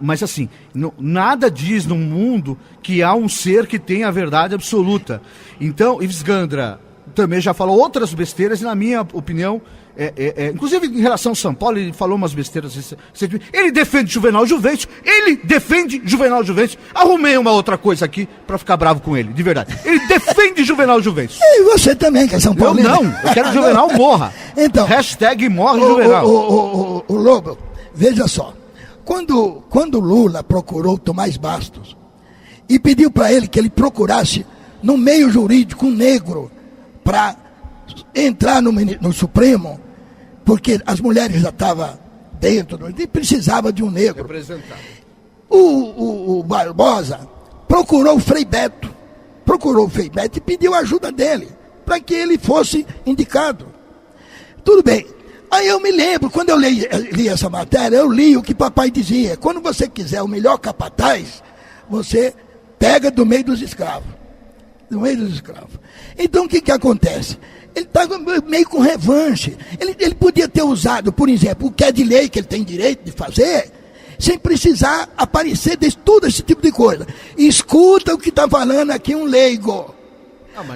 mas assim, nada diz no mundo que há um ser que tem a verdade absoluta. Então, Ives Gandra também já falou outras besteiras e, na minha opinião, inclusive em relação ao São Paulo, ele falou umas besteiras. Ele defende Juvenal Juventus. Arrumei uma outra coisa aqui pra ficar bravo com ele, de verdade. Ele defende Juvenal Juventus. E você também, que é São Paulo. Eu quero que Juvenal morra. Então, hashtag morre Juvenal. O Lobo, veja só. Quando Lula procurou Tomás Bastos e pediu para ele que ele procurasse no meio jurídico um negro para entrar no Supremo, porque as mulheres já estavam dentro, e precisava de um negro. O Barbosa procurou o Frei Beto e pediu a ajuda dele, para que ele fosse indicado. Tudo bem. Aí eu me lembro, quando eu li essa matéria, eu li o que papai dizia: quando você quiser o melhor capataz, você pega do meio dos escravos. Então o que acontece? Ele está meio com revanche. Ele podia ter usado, por exemplo, o que é de lei, que ele tem direito de fazer, sem precisar aparecer de tudo esse tipo de coisa. Escuta o que está falando aqui um leigo.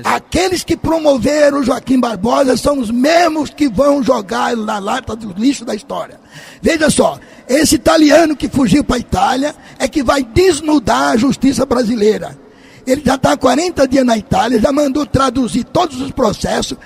Aqueles que promoveram o Joaquim Barbosa são os mesmos que vão jogar na lata do lixo da história. Veja só, esse italiano que fugiu para a Itália é que vai desnudar a justiça brasileira. Ele já está há 40 dias na Itália, já mandou traduzir todos os processos,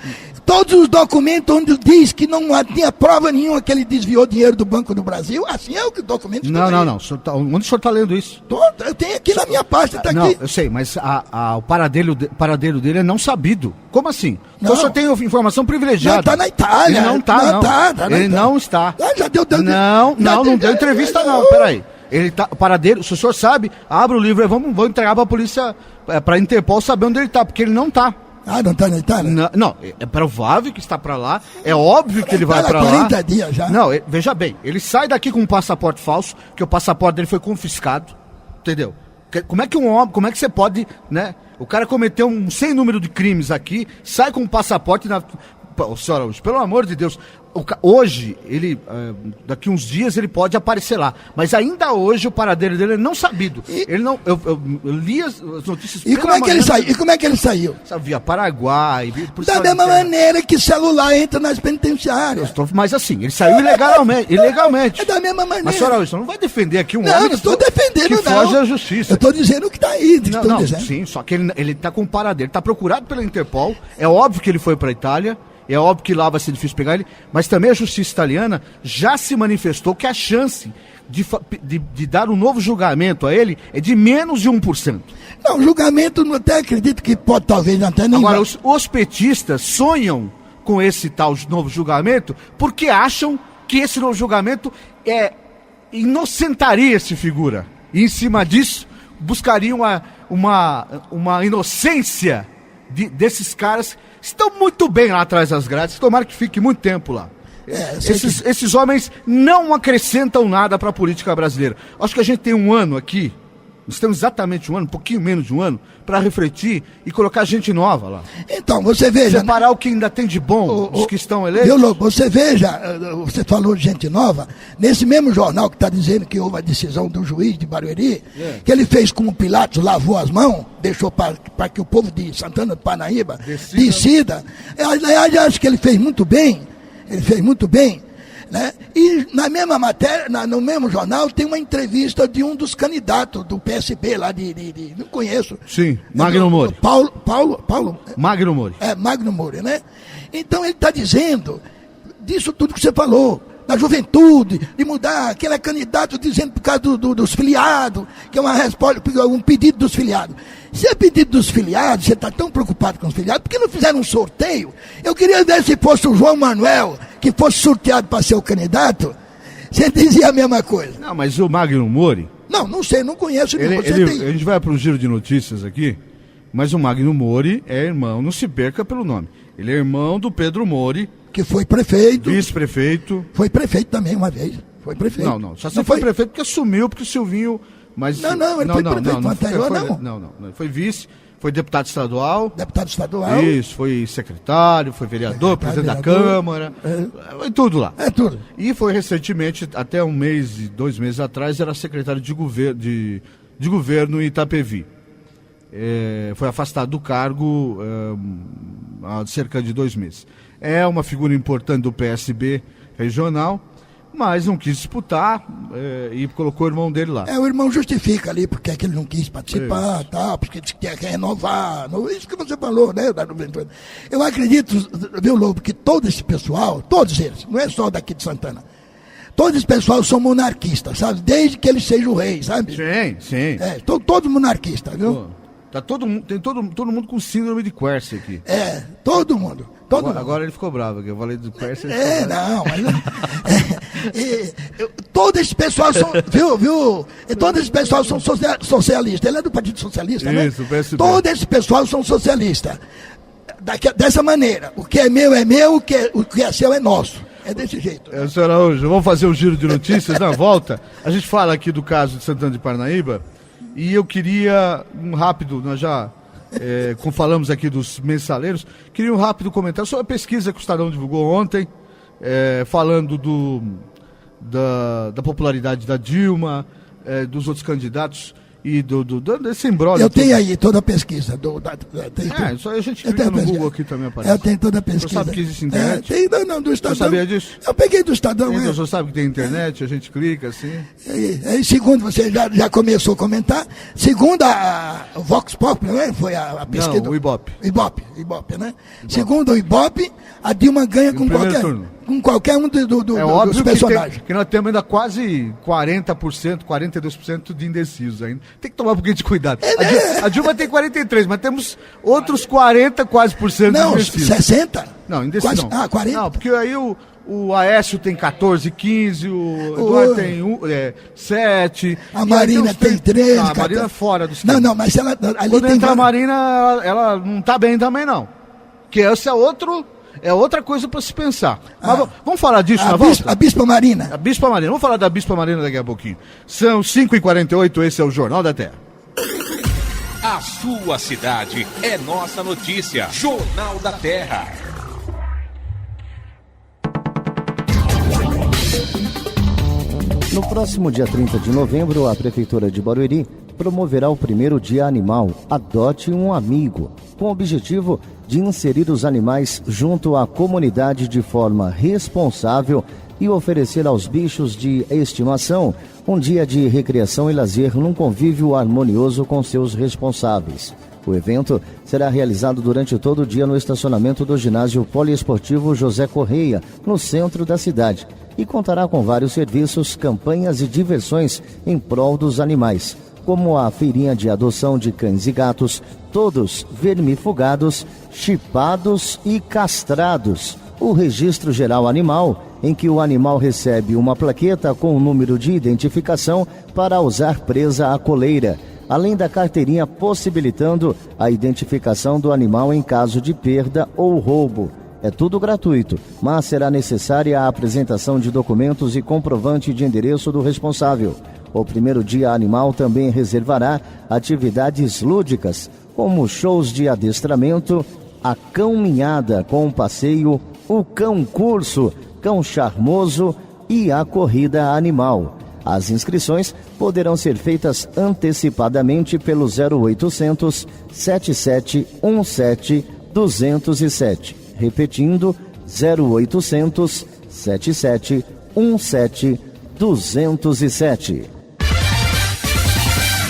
todos os documentos onde diz que não tinha prova nenhuma que ele desviou dinheiro do Banco do Brasil. Assim é o que o documento está. Não. Onde o senhor está lendo isso? Eu tenho aqui na minha pasta, está aqui. Eu sei, mas o paradeiro dele é não sabido. Como assim? Então o senhor tem informação privilegiada. Não, está na Itália. Ele não está, não. Ele não está. Já deu. Não deu entrevista, não. Peraí. Ele tá, paradeiro, se o senhor sabe, abre o livro e vamos entregar para a polícia, para a Interpol saber onde ele está, porque ele não está. Ah, não está na Itália? Não, é provável que está para lá. É óbvio que ele vai para lá. 40 dias já. Não, veja bem, ele sai daqui com um passaporte falso, que o passaporte dele foi confiscado, entendeu? Como é que um homem, como é que você pode, né? O cara cometeu um sem número de crimes aqui, sai com um passaporte na... Senhora, pelo amor de Deus, hoje, daqui uns dias ele pode aparecer lá, mas ainda hoje o paradeiro dele é não sabido. Ele não, eu li as notícias. E como é que ele saiu? E como é que ele saiu? Via Paraguai. Da mesma maneira que celular entra nas penitenciárias. Mas assim, ele saiu ilegalmente. É da mesma maneira. Mas, senhora, você não vai defender aqui um homem não estou defendendo, que foge à justiça. Eu estou dizendo o que está aí. Sim, só que ele está com um paradeiro, ele está procurado pela Interpol, é óbvio que ele foi para a Itália. É óbvio que lá vai ser difícil pegar ele, mas também a justiça italiana já se manifestou que a chance de dar um novo julgamento a ele é de menos de 1%. Não, julgamento, não até acredito que pode, talvez, até nem... Agora, os petistas sonham com esse tal novo julgamento porque acham que esse novo julgamento inocentaria essa figura. E, em cima disso, buscariam uma inocência desses caras estão muito bem lá atrás das grades, tomara que fique muito tempo lá. Esses homens não acrescentam nada para a política brasileira. Acho que a gente tem um ano aqui, nós temos exatamente um ano, um pouquinho menos de um ano, para refletir e colocar gente nova lá. Então, você veja... Separar o que ainda tem de bom, os que estão eleitos. Você veja, você falou de gente nova, nesse mesmo jornal que está dizendo que houve a decisão do juiz de Barueri, que ele fez como Pilatos, lavou as mãos, deixou para que o povo de Santana do Parnaíba decida. Aliás, acho que ele fez muito bem, né? E na mesma matéria, no mesmo jornal, tem uma entrevista de um dos candidatos do PSB lá não conheço. Sim, Magno Mori. Paulo. Magno Mori. Magno Mori, né? Então ele está dizendo disso tudo que você falou, da juventude, de mudar, que ele é candidato dizendo por causa dos filiados, que é uma resposta, um pedido dos filiados. Se é pedido dos filiados, você está tão preocupado com os filiados, por que não fizeram um sorteio? Eu queria ver se fosse o João Manuel, que fosse sorteado para ser o candidato, você dizia a mesma coisa. Não, mas o Magno Mori... Não sei, não conheço. A gente vai para um giro de notícias aqui, mas o Magno Mori é irmão, não se perca pelo nome. Ele é irmão do Pedro Mori, que foi prefeito. Vice-prefeito. Foi prefeito também uma vez. Foi prefeito. Não. Só se foi prefeito porque assumiu, porque o Silvinho... Mas, ele foi prefeito anterior, não. Foi vice, foi deputado estadual. Deputado estadual. Isso, foi secretário, foi vereador, presidente da Câmara. Foi tudo lá. É tudo. E foi recentemente, até 1 mês e 2 meses atrás, era secretário de governo em Itapevi. Foi afastado do cargo há cerca de 2 meses. É uma figura importante do PSB regional, mas não quis disputar e colocou o irmão dele lá. O irmão justifica ali porque é que ele não quis participar, tal, porque ele quer renovar. Isso que você falou, né? Eu acredito, viu, Lobo, que todo esse pessoal, todos eles, não é só daqui de Santana, todo esse pessoal são monarquistas, sabe? Desde que eles sejam reis, sabe? Sim. Todos monarquistas, viu? Pô, tem todo mundo com síndrome de Quercia aqui. Todo mundo. Agora ele ficou bravo, que eu falei do Quercia. Todo esse pessoal são, viu? Todo esse pessoal são socialistas. Ele é do Partido Socialista, né? Isso, PSB. Todo esse pessoal são socialistas. Dessa maneira, o que é meu, o que é seu é nosso. É desse jeito. Senhor Araújo, vamos fazer um giro de notícias na volta. A gente fala aqui do caso de Santana de Parnaíba e eu queria um rápido, nós já falamos aqui dos mensaleiros, queria um rápido comentário sobre a pesquisa que o Estadão divulgou ontem, falando da popularidade da Dilma, dos outros candidatos e desse imbróglio. Eu tenho aí toda a pesquisa. Isso aí a gente clica no Google aqui também aparece. Eu tenho toda a pesquisa. Você sabe que existe internet? Do Estadão. Você sabia disso? Eu peguei do Estadão. Então, você sabe que tem internet, a gente clica assim. Segundo, você já começou a comentar, segundo a Vox Populi, né? Foi a pesquisa. Não, o Ibope. Ibope, né? Segundo o Ibope, a Dilma ganha com qualquer um dos personagens. Que nós temos ainda quase 40%, 42% de indecisos ainda. Tem que tomar um pouquinho de cuidado. A Dilma tem 43%, mas temos outros 40% quase de indecisos. 60%? Não, indeciso não. 40%? Não, porque aí o Aécio tem 14, 15, o Eduardo tem 7. A Marina tem 13. A Marina é fora do esquema. Não, mas ela ali quando tem... entra a Marina, ela não tá bem também, não. Que essa é outra coisa para se pensar. Mas vamos falar disso na volta? A Bispa Marina. A Bispa Marina. Vamos falar da Bispa Marina daqui a pouquinho. São 5h48, esse é o Jornal da Terra. A sua cidade é nossa notícia. Jornal da Terra. No próximo dia 30 de novembro, a Prefeitura de Barueri promoverá o primeiro Dia Animal Adote um Amigo, com o objetivo de inserir os animais junto à comunidade de forma responsável e oferecer aos bichos de estimação um dia de recreação e lazer num convívio harmonioso com seus responsáveis. O evento será realizado durante todo o dia no estacionamento do ginásio poliesportivo José Correia, no centro da cidade, e contará com vários serviços, campanhas e diversões em prol dos animais, como a feirinha de adoção de cães e gatos, todos vermifugados, chipados e castrados, o registro geral animal, em que o animal recebe uma plaqueta com o número de identificação para usar presa à coleira, além da carteirinha possibilitando a identificação do animal em caso de perda ou roubo. É tudo gratuito, mas será necessária a apresentação de documentos e comprovante de endereço do responsável. O primeiro Dia Animal também reservará atividades lúdicas, como shows de adestramento, a cão-minhada com um passeio, o cão-curso, cão charmoso e a corrida animal. As inscrições poderão ser feitas antecipadamente pelo 0800 7717 207. Repetindo, 0800 7717 207.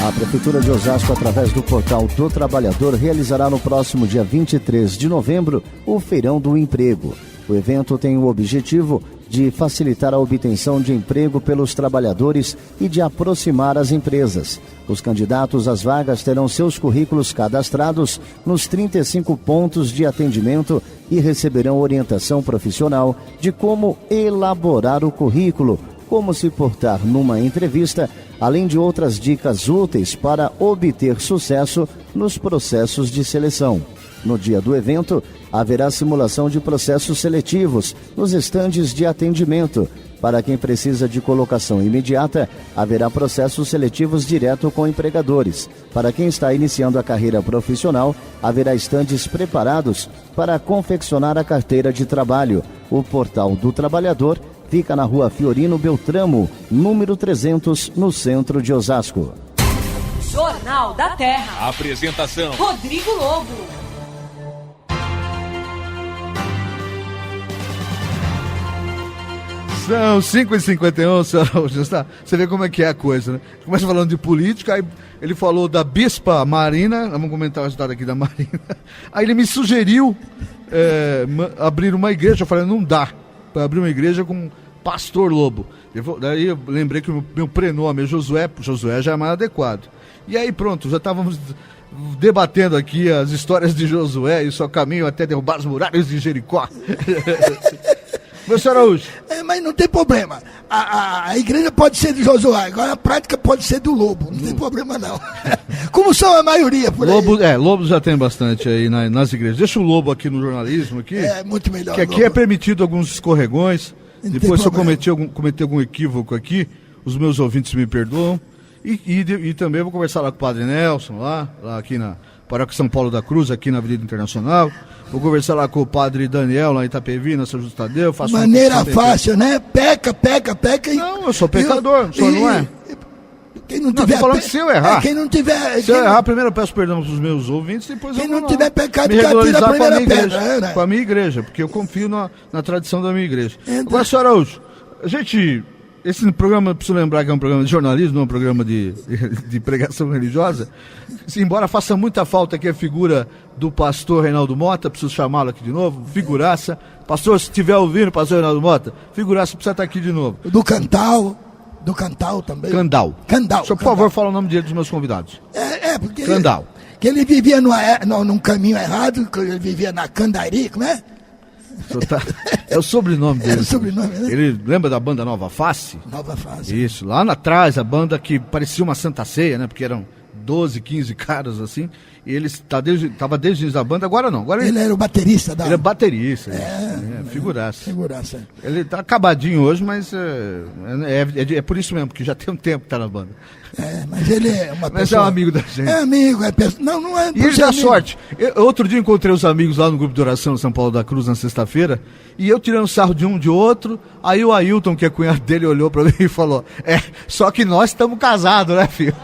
A Prefeitura de Osasco, através do Portal do Trabalhador, realizará no próximo dia 23 de novembro o Feirão do Emprego. O evento tem o objetivo de facilitar a obtenção de emprego pelos trabalhadores e de aproximar as empresas. Os candidatos às vagas terão seus currículos cadastrados nos 35 pontos de atendimento e receberão orientação profissional de como elaborar o currículo, como se portar numa entrevista, além de outras dicas úteis para obter sucesso nos processos de seleção. No dia do evento, haverá simulação de processos seletivos nos estandes de atendimento. Para quem precisa de colocação imediata, haverá processos seletivos direto com empregadores. Para quem está iniciando a carreira profissional, haverá estandes preparados para confeccionar a carteira de trabalho. O Portal do Trabalhador fica na Rua Fiorino Beltramo, número 300, no centro de Osasco. Jornal da Terra. Apresentação: Rodrigo Lobo. São 5h51, senhora Augusta. Você vê como é que é a coisa, né? Começa falando de política, aí ele falou da Bispa Marina, vamos comentar o resultado aqui da Marina. Aí ele me sugeriu abrir uma igreja. Eu falei, não dá para abrir uma igreja com Pastor Lobo. Daí eu lembrei que o meu prenome é Josué já é mais adequado. E aí pronto, já estávamos debatendo aqui as histórias de Josué e seu caminho até derrubar as muralhas de Jericó. Professor Araújo. Mas não tem problema. A igreja pode ser de Josué, agora a prática pode ser do Lobo. Não tem problema não. Como são a maioria por aí. Lobo já tem bastante aí nas igrejas. Deixa o Lobo aqui no jornalismo. Aqui, é muito melhor. Que aqui Lobo. É permitido alguns escorregões. Depois se eu cometer algum equívoco aqui, os meus ouvintes me perdoam. E também vou conversar lá com o Padre Nelson, lá aqui na Paróquia São Paulo da Cruz, aqui na Avenida Internacional. Vou conversar lá com o Padre Daniel, lá em Itapevi, na São Justo Tadeu. Maneira fácil, né? Peca. Não, eu sou pecador, o senhor não é? Quem não tiver... Tô falando que se eu errar. Quem não tiver... Se eu errar, primeiro eu peço perdão para os meus ouvintes, depois quem eu vou não tiver pecado, me regularizar tira a primeira pedra, né? Com a minha igreja, porque eu confio na tradição da minha igreja. Agora, senhor Araújo, esse programa, preciso lembrar que é um programa de jornalismo, não é um programa de pregação religiosa. Embora faça muita falta aqui a figura do pastor Reinaldo Mota, preciso chamá-lo aqui de novo, figuraça. Pastor, se estiver ouvindo, pastor Reinaldo Mota, figuraça precisa estar aqui de novo. Do Cantal também. Candal. Senhor, por favor, fala o nome dos meus convidados. Porque... Candal. Que ele vivia num caminho errado, que ele vivia na Candari, como é? É o sobrenome dele. É o sobrenome, né? Ele lembra da banda Nova Face? Nova Face. Isso, lá atrás, a banda que parecia uma Santa Ceia, né? Porque eram 12, 15 caras assim, e ele estava desde o início da banda, agora não. Agora ele era o baterista da... Ele é baterista, figuraça. Figuraça. Ele tá acabadinho hoje, mas é por isso mesmo, porque já tem um tempo que tá na banda. Mas ele é uma pessoa... Mas é um amigo da gente. É amigo, não é... E ele dá sorte. Outro dia encontrei os amigos lá no grupo de oração de São Paulo da Cruz na sexta-feira, e eu tirando sarro de um de outro, aí o Ailton, que é cunhado dele, olhou pra mim e falou, só que nós estamos casados, né, filho?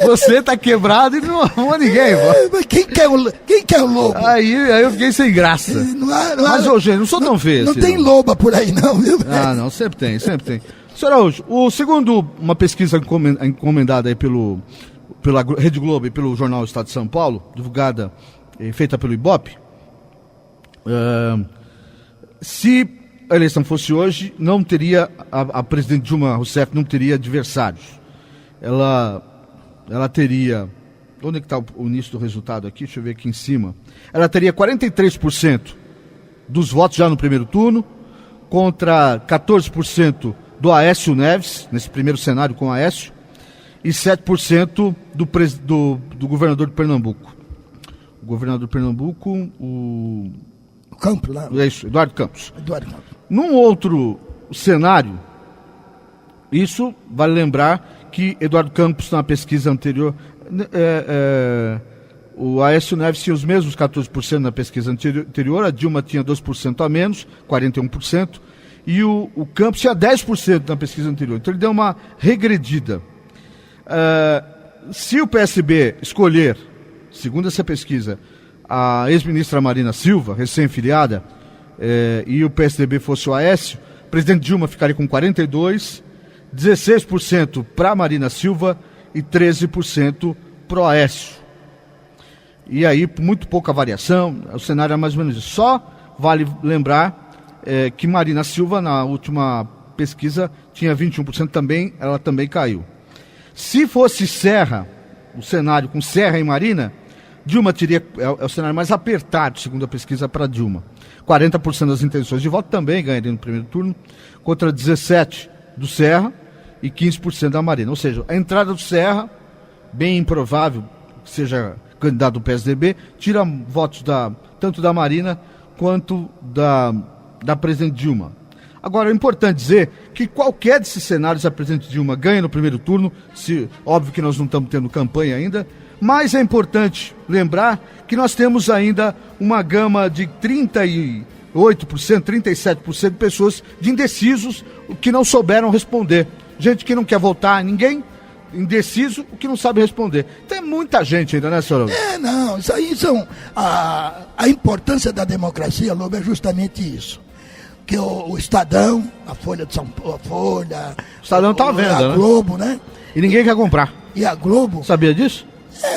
Você tá quebrado e não arruma ninguém, mas quem quer o lobo? Aí eu fiquei sem graça. Mas, ô, gente, não sou tão feio. Não tem loba por aí, não, viu? Não, sempre tem. Senhor Araújo, segundo uma pesquisa encomendada aí pela Rede Globo e pelo jornal Estado de São Paulo, divulgada e feita pelo Ibope, se a eleição fosse hoje, não teria, a presidente Dilma Rousseff não teria adversários. Ela teria, onde é que está o início do resultado aqui? Deixa eu ver aqui em cima. Ela teria 43% dos votos já no primeiro turno, contra 14% do Aécio Neves, nesse primeiro cenário com o Aécio, e 7% do governador de Pernambuco. O governador de Pernambuco, o Campos lá. É isso, Eduardo Campos. Num outro cenário, isso vale lembrar que Eduardo Campos, na pesquisa anterior, o Aécio Neves tinha os mesmos 14% na pesquisa anterior, a Dilma tinha 2% a menos, 41%, e o Campos tinha 10% na pesquisa anterior. Então ele deu uma regredida. Se o PSB escolher, segundo essa pesquisa, a ex-ministra Marina Silva, recém-filiada, e o PSDB fosse o Aécio, o presidente Dilma ficaria com 42%, 16% para Marina Silva e 13% para o Aécio. E aí, muito pouca variação, o cenário é mais ou menos isso. Só vale lembrar que Marina Silva, na última pesquisa, tinha 21% também, ela também caiu. Se fosse Serra, o cenário com Serra e Marina, Dilma teria, é o cenário mais apertado, segundo a pesquisa, para Dilma. 40% das intenções de voto também ganharia no primeiro turno, contra 17% do Serra e 15% da Marina. Ou seja, a entrada do Serra, bem improvável que seja candidato do PSDB, tira votos tanto da Marina quanto da presidente Dilma. Agora, é importante dizer que qualquer desses cenários a presidente Dilma ganha no primeiro turno, óbvio que nós não estamos tendo campanha ainda, mas é importante lembrar que nós temos ainda uma gama de 38%, 37% de pessoas de indecisos que não souberam responder. Gente que não quer votar em ninguém, indeciso, o que não sabe responder. Tem muita gente ainda, né, senhora? Não, isso aí são... A importância da democracia, Lobo, é justamente isso. Que o Estadão, a Folha de São Paulo, o Estadão está à venda, a Globo, né? E ninguém quer comprar. E a Globo... Sabia disso?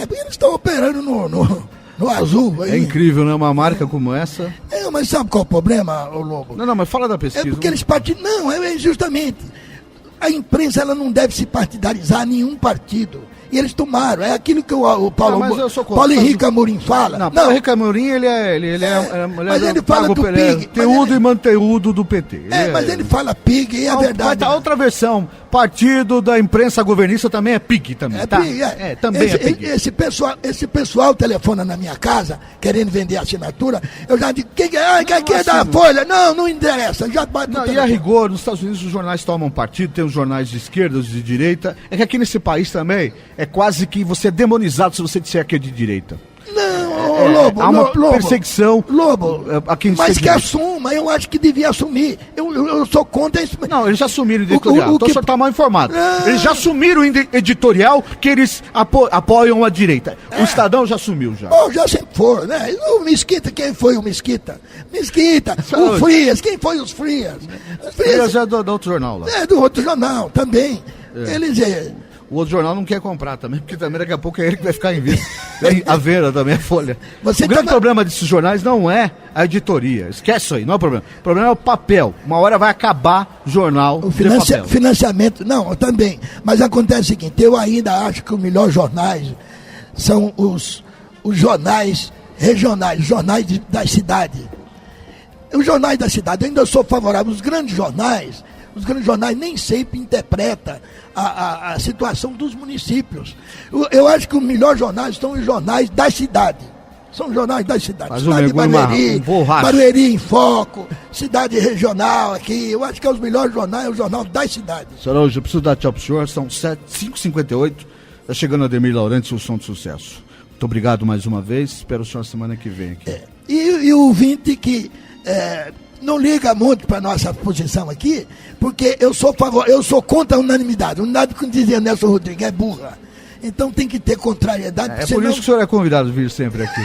Porque eles estão operando no azul. Aí. É incrível, né? Uma marca como essa. Mas sabe qual é o problema, Lobo? Não, mas fala da pesquisa. É porque eles Não, justamente. A imprensa ela não deve se partidarizar a nenhum partido. E eles tomaram. É aquilo que o Paulo Henrique Amorim fala. Não, Paulo Henrique Amorim, ele mas ele fala do PIG. Conteúdo e manteúdo do PT. Mas ele fala PIG e é verdade. Mas outra versão. Partido da imprensa governista também é PIG também. Também é PIG. Esse pessoal telefona na minha casa, querendo vender assinatura. Eu já digo, quem é da Folha? Não interessa. Já bate e a rigor, nos Estados Unidos os jornais tomam partido, tem os jornais de esquerda, os de direita. É que aqui nesse país também é quase que você é demonizado se você disser que é de direita. Não, Lobo. Há uma perseguição. Lobo, mas que assuma, eu acho que devia assumir. Eu sou contra isso. Não, eles já assumiram o editorial. Então o senhor está mal informado. Eles já assumiram o editorial que eles apoiam a direita. O Estadão já assumiu já. Já sempre foi, né? O Mesquita, quem foi o Mesquita? O Frias, quem foi os Frias? Frias é do outro jornal lá. Do outro jornal também. O outro jornal não quer comprar também, porque também daqui a pouco é ele que vai ficar em vista. A Vera também, a Folha. O grande problema desses jornais não é a editoria. Esquece isso aí, não é o problema. O problema é o papel. Uma hora vai acabar o jornal de papel. Financiamento, não, também. Mas acontece o seguinte, eu ainda acho que os melhores jornais são os jornais regionais, os jornais da cidade. Os jornais da cidade, eu ainda sou favorável. Os grandes jornais, os grandes jornais nem sempre interpretam a situação dos municípios. Eu acho que os melhores jornais são os jornais da cidade. São jornais das cidades. Cidade de Barueri em Foco, cidade regional aqui. Eu acho que os melhores jornais é o jornal das cidades. Senhor Araújo, eu preciso dar tchau pro senhor. São 5h58. Está chegando Ademir Laurentiis, o som de sucesso. Muito obrigado mais uma vez. Espero o senhor semana que vem aqui. E o ouvinte que não liga muito para nossa posição aqui, porque eu sou contra a unanimidade. Unidade, como dizia Nelson Rodrigues, é burra. Então tem que ter contrariedade. Por isso que o senhor é convidado a vir sempre aqui.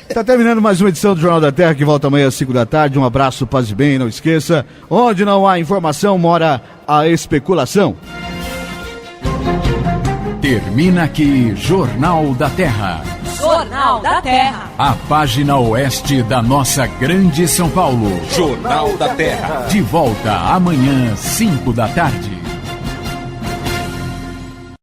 Está terminando mais uma edição do Jornal da Terra, que volta amanhã às 5 da tarde. Um abraço, paz e bem, não esqueça. Onde não há informação, mora a especulação. Termina aqui Jornal da Terra. Jornal da Terra. A página oeste da nossa grande São Paulo. Jornal da Terra. De volta amanhã, 5 da tarde.